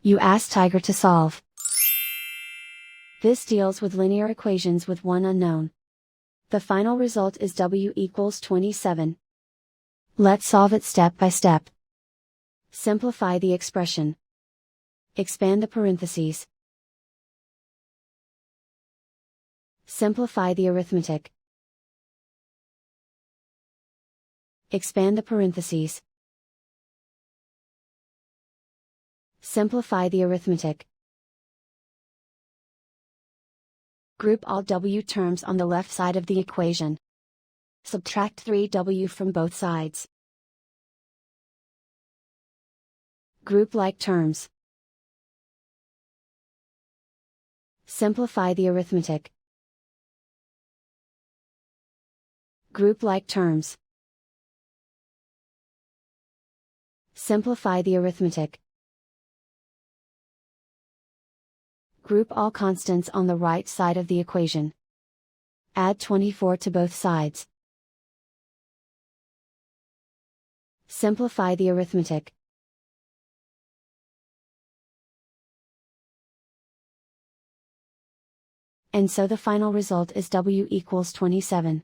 You ask Tiger to solve. This deals with linear equations with one unknown. The final result is w equals 27. Let's solve it step by step. Simplify the expression. Expand the parentheses. Simplify the arithmetic. Expand the parentheses. Simplify the arithmetic. Group all w terms on the left side of the equation. Subtract 3w from both sides. Group like terms. Simplify the arithmetic. Group like terms. Simplify the arithmetic. Group all constants on the right side of the equation. Add 24 to both sides. Simplify the arithmetic. And so the final result is w equals 27.